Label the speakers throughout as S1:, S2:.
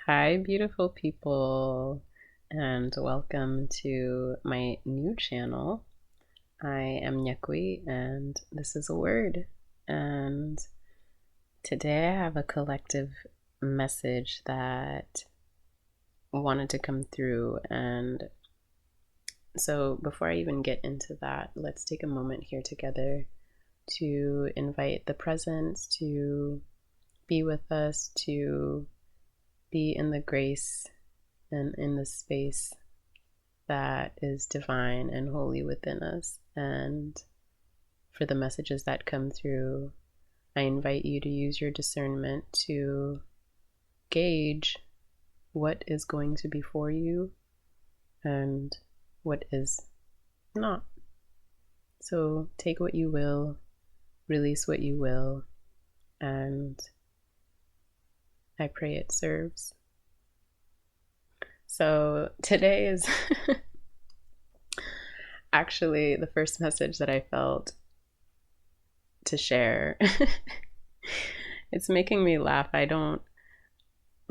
S1: Hi, beautiful people, and welcome to my new channel. I am Nyakuiy, and this is a word. And today I have a collective message that wanted to come through. And so, before I even get into that, let's take a moment here together to invite the presence to be with us, to be in the grace and in the space that is divine and holy within us. And for the messages that come through, I invite you to use your discernment to gauge what is going to be for you and what is not. So take what you will, release what you will, and I pray it serves. So today is actually the first message that I felt to share. It's making me laugh. I don't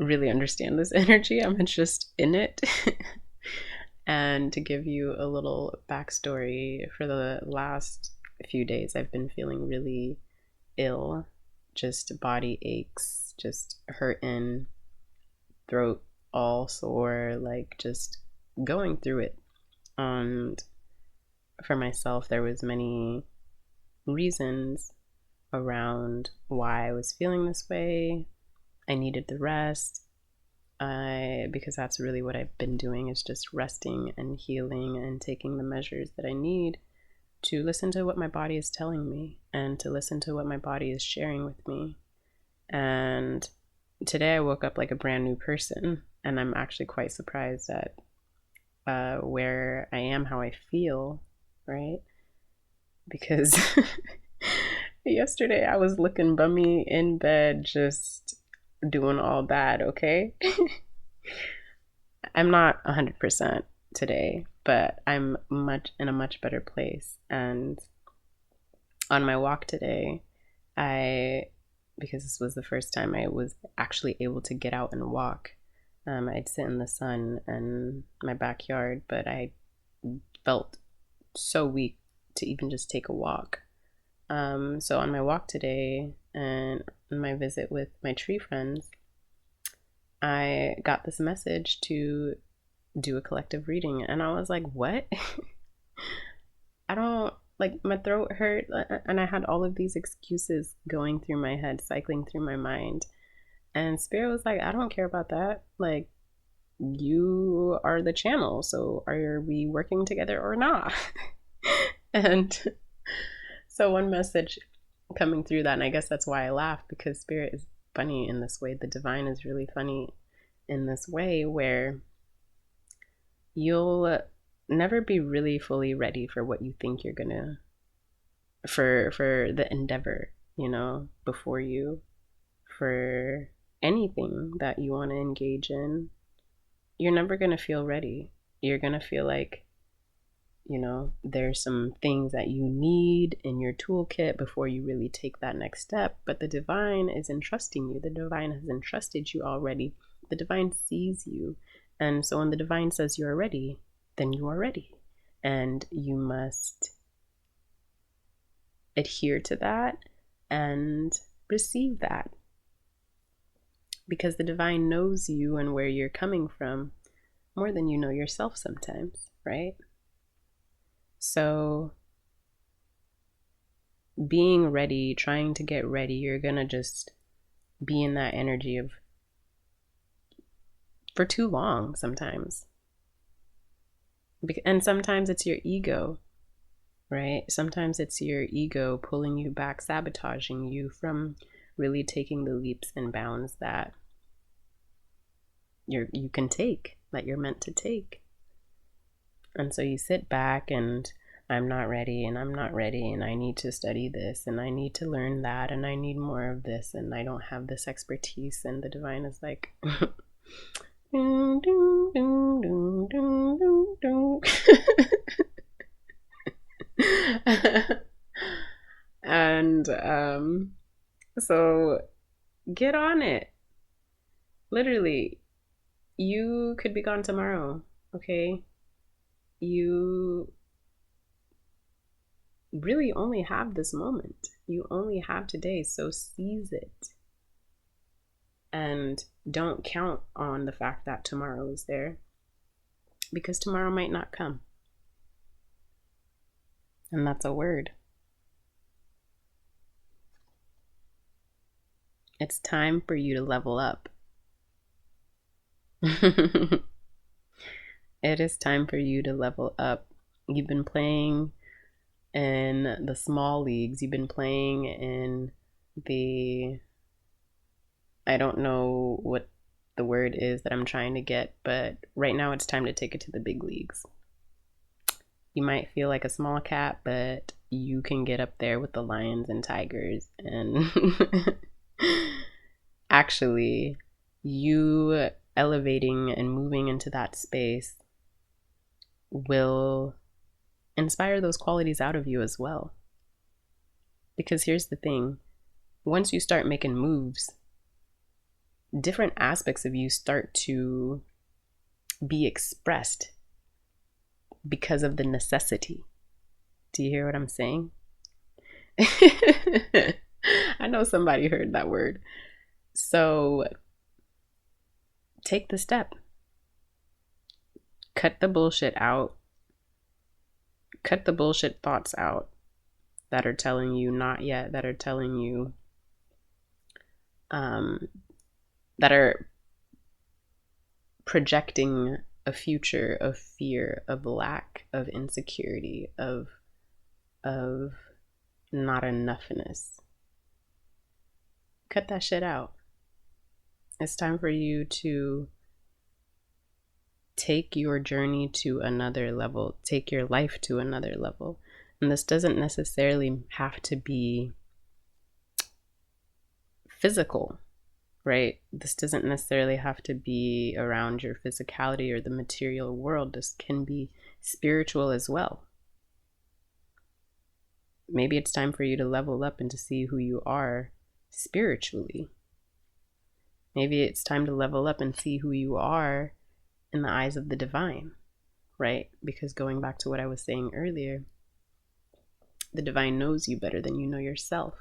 S1: really understand this energy. I'm just in it. And to give you a little backstory, for the last few days, I've been feeling really ill, just body aches, just hurting, throat all sore, like just going through it. And for myself, there was many reasons around why I was feeling this way. I needed the rest. Because that's really what I've been doing, is just resting and healing and taking the measures that I need to listen to what my body is telling me and to listen to what my body is sharing with me. And today I woke up like a brand new person, and I'm actually quite surprised at where I am, how I feel, right? Because yesterday I was looking bummy in bed, just doing all bad, okay? I'm not 100% today, but I'm in a much better place. And on my walk today, because this was the first time I was actually able to get out and walk, I'd sit in the sun in my backyard, but I felt so weak to even just take a walk. So on my walk today and my visit with my tree friends, I got this message to do a collective reading, and I was like, what? I don't, like, my throat hurt, and I had all of these excuses going through my head, cycling through my mind. And Spirit was like, I don't care about that. Like, you are the channel, so are we working together or not? And so one message coming through that, and I guess that's why I laugh, because Spirit is funny in this way. The divine is really funny in this way, where you'll never be really fully ready for what you think you're gonna, for the endeavor, before you, for anything that you want to engage in. You're never gonna feel ready. You're gonna feel like, there's some things that you need in your toolkit before you really take that next step. But the divine is entrusting you. The divine has entrusted you already. The divine sees you. And so when the divine says you are ready, then you are ready. And you must adhere to that and receive that. Because the divine knows you and where you're coming from more than you know yourself sometimes, right? So being ready, trying to get ready, you're gonna just be in that energy of for too long sometimes. And sometimes it's your ego, right? Sometimes it's your ego pulling you back, sabotaging you from really taking the leaps and bounds that you can take, that you're meant to take. And so you sit back and I'm not ready, and I'm not ready, and I need to study this, and I need to learn that, and I need more of this, and I don't have this expertise. And the divine is like, and so get on it. Literally, You could be gone tomorrow, okay? You really only have this moment. You only have today, so seize it. And don't count on the fact that tomorrow is there, because tomorrow might not come. And that's a word. It's time for you to level up. It is time for you to level up. You've been playing in the small leagues. You've been playing in the, I don't know what the word is that I'm trying to get, but right now it's time to take it to the big leagues. You might feel like a small cat, but you can get up there with the lions and tigers. And actually, you elevating and moving into that space will inspire those qualities out of you as well. Because here's the thing, once you start making moves, different aspects of you start to be expressed because of the necessity. Do you hear what I'm saying? I know somebody heard that word. So take the step. Cut the bullshit out. Cut the bullshit thoughts out that are telling you not yet, that are telling you, that are projecting a future of fear, of lack, of insecurity, of not enoughness. Cut that shit out. It's time for you to take your journey to another level, take your life to another level. And this doesn't necessarily have to be physical, right? This doesn't necessarily have to be around your physicality or the material world. This can be spiritual as well. Maybe it's time for you to level up and to see who you are spiritually. Maybe it's time to level up and see who you are in the eyes of the divine, right? Because going back to what I was saying earlier, the divine knows you better than you know yourself.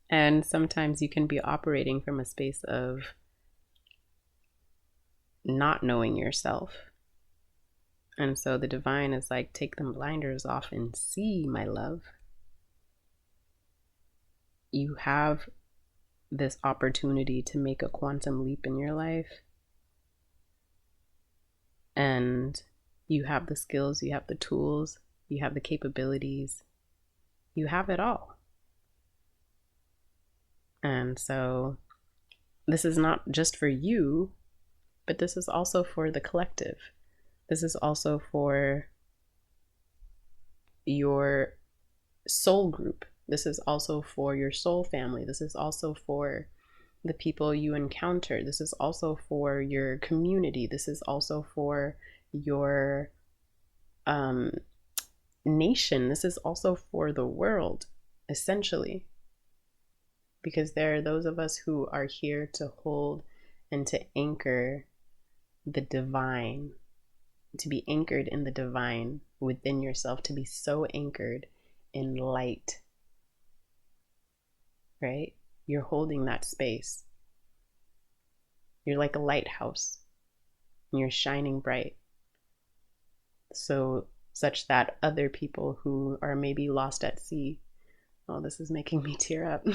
S1: And sometimes you can be operating from a space of not knowing yourself. And so the divine is like, take them blinders off and see, my love. You have this opportunity to make a quantum leap in your life. And you have the skills, you have the tools, you have the capabilities, you have it all. And so this is not just for you, but this is also for the collective. This is also for your soul group. This is also for your soul family. This is also for the people you encounter. This is also for your community. This is also for your nation. This is also for the world, essentially. Because there are those of us who are here to hold and to anchor the divine, to be anchored in the divine within yourself, to be so anchored in light, right? You're holding that space. You're like a lighthouse. And you're shining bright. So such that other people who are maybe lost at sea, oh, this is making me tear up.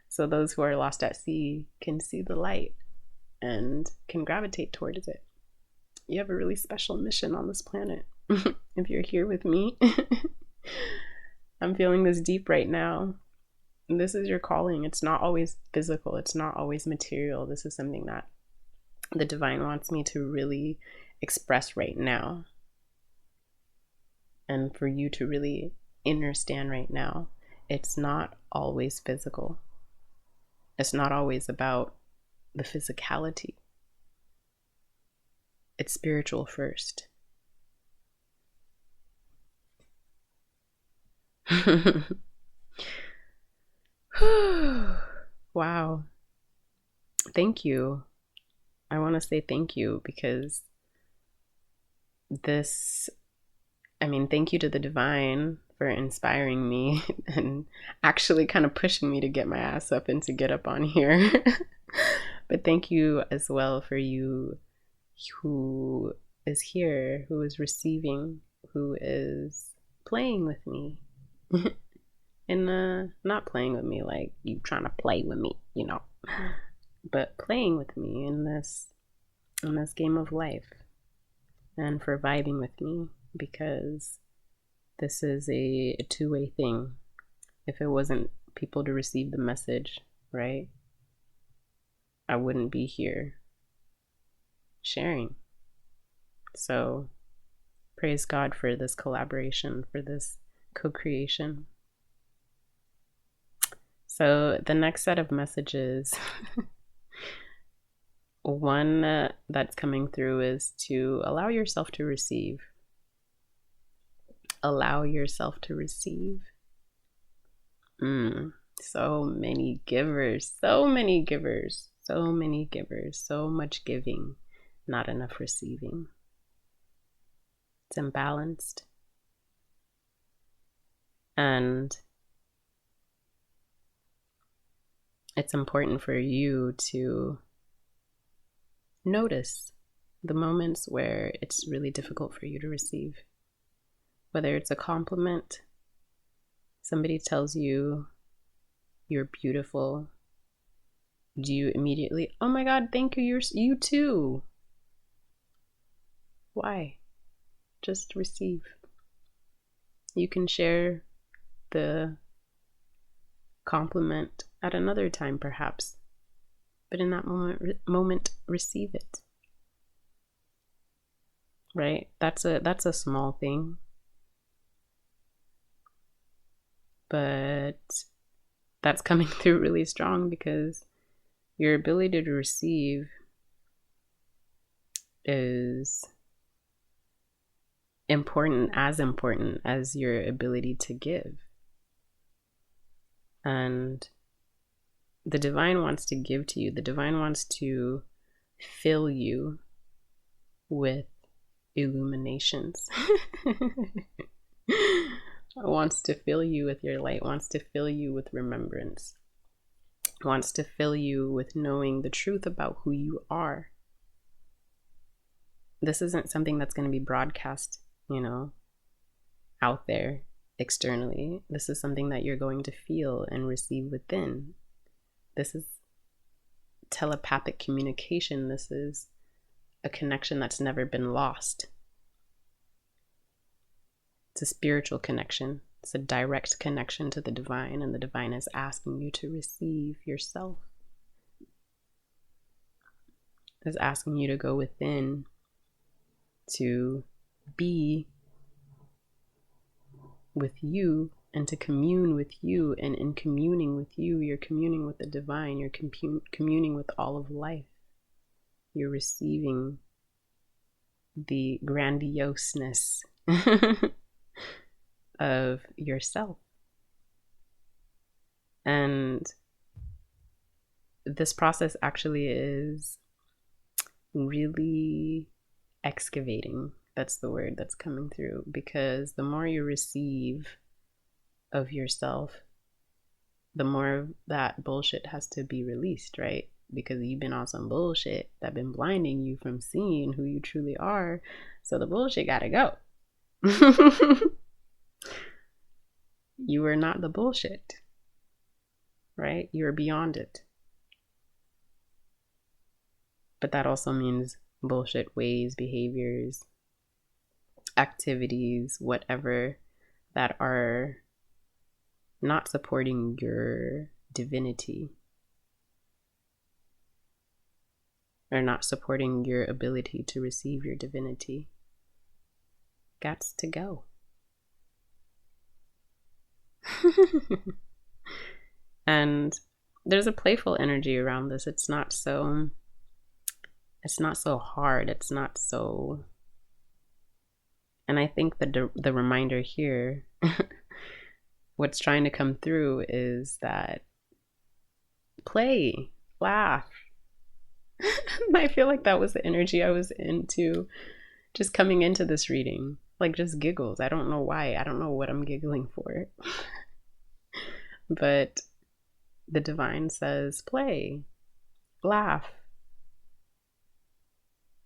S1: So those who are lost at sea can see the light and can gravitate towards it. You have a really special mission on this planet. If you're here with me, I'm feeling this deep right now. This is your calling. It's not always physical. It's not always material. This is something that the divine wants me to really express right now. And for you to really understand right now, it's not always physical. It's not always about the physicality. It's spiritual first. Wow. thank you. I want to say thank you because this, thank you to the divine for inspiring me and actually kind of pushing me to get my ass up and to get up on here. But thank you as well for you who is here, who is receiving, who is playing with me. And not playing with me like you trying to play with me, but playing with me in this game of life, and for vibing with me, because this is a two-way thing. If it wasn't people to receive the message, right, I wouldn't be here sharing. So praise God for this collaboration, for this co-creation. So the next set of messages, one that's coming through is to allow yourself to receive. Allow yourself to receive. So many givers, so many givers, so many givers, so much giving, not enough receiving. It's imbalanced. And it's important for you to notice the moments where it's really difficult for you to receive. Whether it's a compliment, somebody tells you you're beautiful, do you immediately, oh my God, thank you, you too? Why? Just receive. You can share the compliment at another time, perhaps, but in that moment, receive it. Right? That's a small thing, but that's coming through really strong because your ability to receive is important as your ability to give. And the divine wants to give to you. The divine wants to fill you with illuminations. Wants to fill you with your light, wants to fill you with remembrance, wants to fill you with knowing the truth about who you are. This isn't something that's going to be broadcast, out there externally. This is something that you're going to feel and receive within. This is telepathic communication. This is a connection that's never been lost. It's a spiritual connection. It's a direct connection to the divine, and the divine is asking you to receive yourself. It's asking you to go within, to be with you, and to commune with you. And in communing with you, you're communing with the divine. You're communing with all of life. You're receiving the grandioseness of yourself. And this process actually is really excavating. That's the word that's coming through, because the more you receive of yourself, the more that bullshit has to be released, right? Because you've been on some bullshit that been blinding you from seeing who you truly are. So the bullshit gotta go. You are not the bullshit, right? You are beyond it. But that also means bullshit ways, behaviors, activities, whatever, that are not supporting your divinity, or not supporting your ability to receive your divinity, gots to go. And there's a playful energy around this. It's not so hard. It's not so, and I think the reminder here, what's trying to come through is that play, laugh, I feel like that was the energy I was into just coming into this reading. Like just giggles. I don't know why. I don't know what I'm giggling for. But the divine says, play, laugh.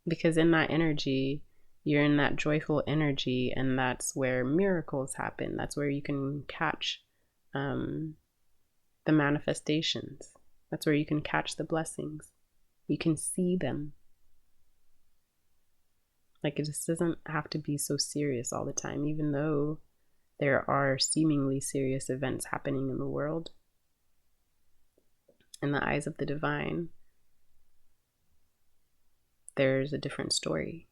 S1: Because in that energy, you're in that joyful energy, and that's where miracles happen. That's where you can catch the manifestations. That's where you can catch the blessings. You can see them. Like, it just doesn't have to be so serious all the time, even though there are seemingly serious events happening in the world. In the eyes of the divine, there's a different story.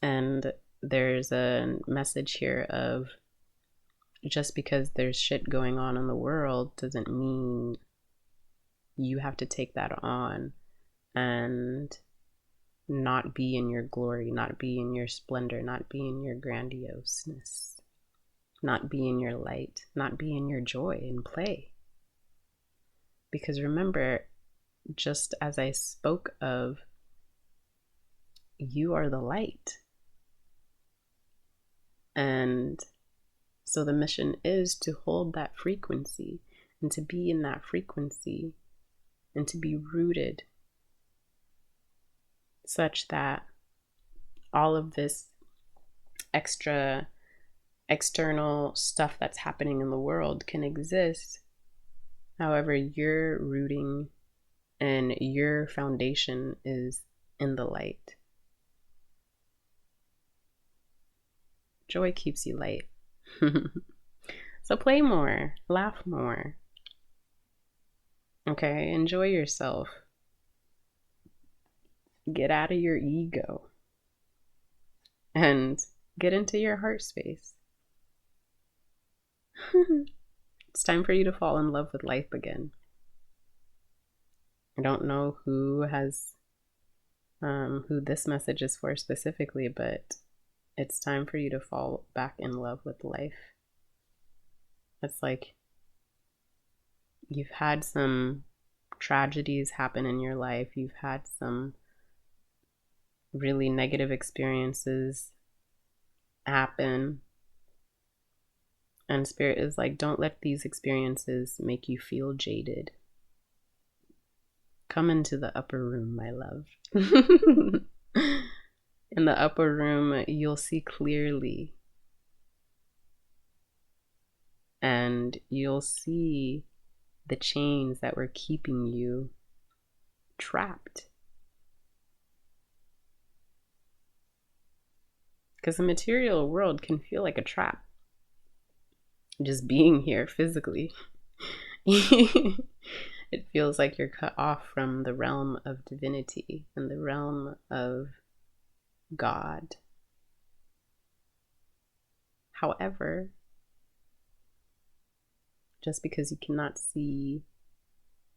S1: And there's a message here of just because there's shit going on in the world doesn't mean you have to take that on and not be in your glory, not be in your splendor, not be in your grandioseness, not be in your light, not be in your joy and play. Because remember, just as I spoke of, you are the light. And so the mission is to hold that frequency and to be in that frequency and to be rooted such that all of this external stuff that's happening in the world can exist. However, your rooting and your foundation is in the light. Joy keeps you light. So play more, laugh more. Okay, enjoy yourself. Get out of your ego and get into your heart space. It's time for you to fall in love with life again. I don't know who this message is for specifically, but it's time for you to fall back in love with life. It's like you've had some tragedies happen in your life. You've had some really negative experiences happen. And Spirit is like, don't let these experiences make you feel jaded. Come into the upper room, my love. In the upper room, you'll see clearly. And you'll see the chains that were keeping you trapped. Because the material world can feel like a trap. Just being here physically. It feels like you're cut off from the realm of divinity and the realm of God. However, just because you cannot see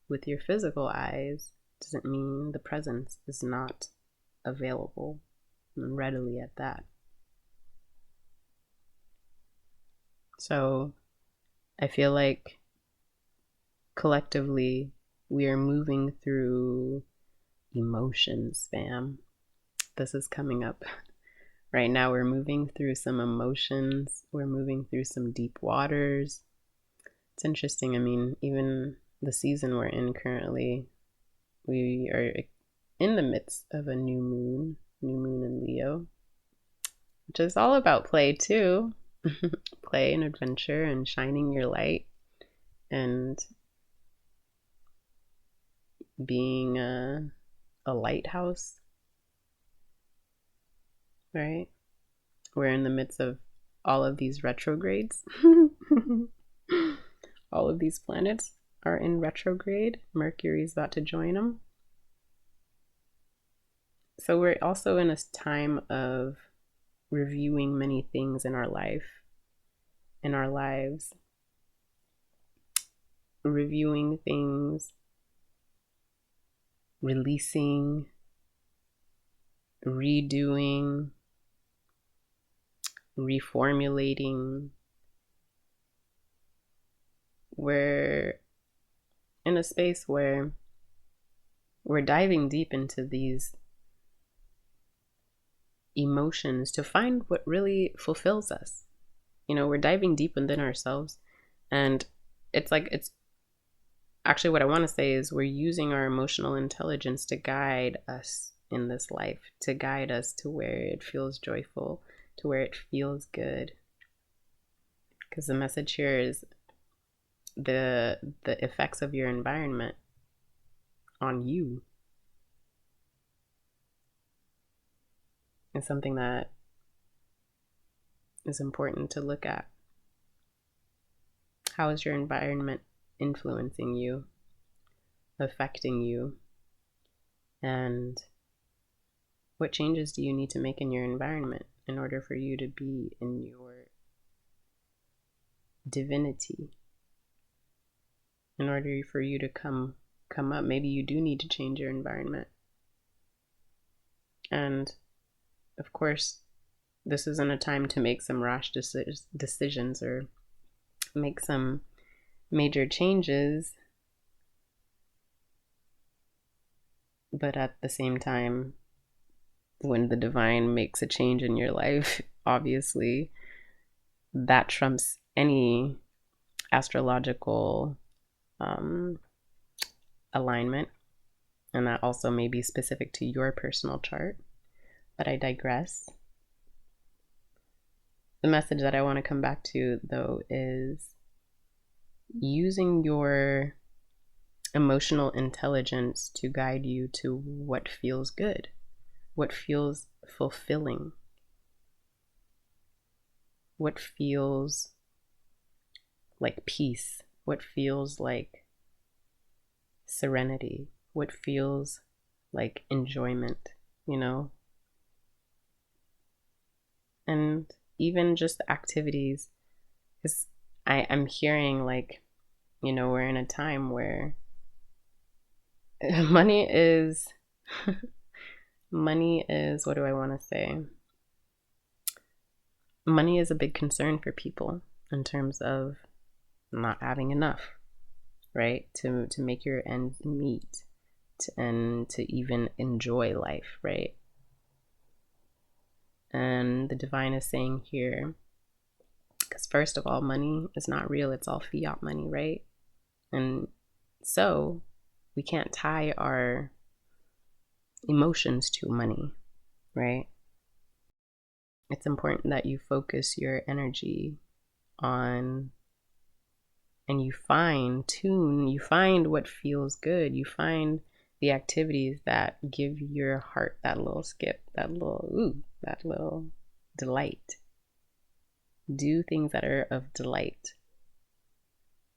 S1: with your physical eyes doesn't mean the presence is not available and readily at that. So I feel like collectively we are moving through emotions, fam. This is coming up. Right now we're moving through some emotions. We're moving through some deep waters. It's interesting. I mean, even the season we're in currently, we are in the midst of a new moon in Leo, which is all about play too. Play and adventure and shining your light and being a lighthouse, right? We're in the midst of all of these retrogrades. All of these planets are in retrograde. Mercury's about to join them. So we're also in a time of reviewing many things in our lives, reviewing things, releasing, redoing, reformulating. We're in a space where we're diving deep into these emotions to find what really fulfills us. We're diving deep within ourselves, and it's actually, what I want to say is we're using our emotional intelligence to guide us in this life, to guide us to where it feels joyful, to where it feels good. Because the message here is the effects of your environment on you is something that is important to look at. How is your environment influencing you, affecting you, and what changes do you need to make in your environment in order for you to be in your divinity, in order for you to come up? Maybe you do need to change your environment. And of course, this isn't a time to make some rash decisions or make some major changes. But at the same time, when the divine makes a change in your life, obviously that trumps any astrological alignment. And that also may be specific to your personal chart. But I digress. The message that I want to come back to, though, is using your emotional intelligence to guide you to what feels good, what feels fulfilling, what feels like peace, what feels like serenity, what feels like enjoyment, and even just activities. Because I'm hearing we're in a time where money is what do I want to say? Money is a big concern for people in terms of not having enough, right? To make your ends meet and to even enjoy life, right? And the divine is saying here, because first of all, money is not real. It's all fiat money, right? And so we can't tie our emotions to money, right? It's important that you focus your energy on, and you fine tune, you find what feels good, you find the activities that give your heart that little skip, that little delight. Do things that are of delight.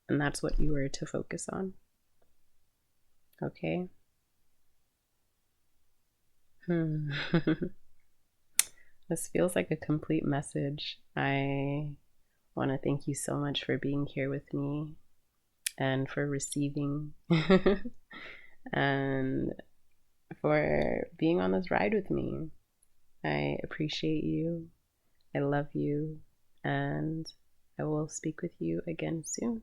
S1: And that's what you are to focus on. Okay? This feels like a complete message. I want to thank you so much for being here with me and for receiving and for being on this ride with me. I appreciate you. I love you. And I will speak with you again soon.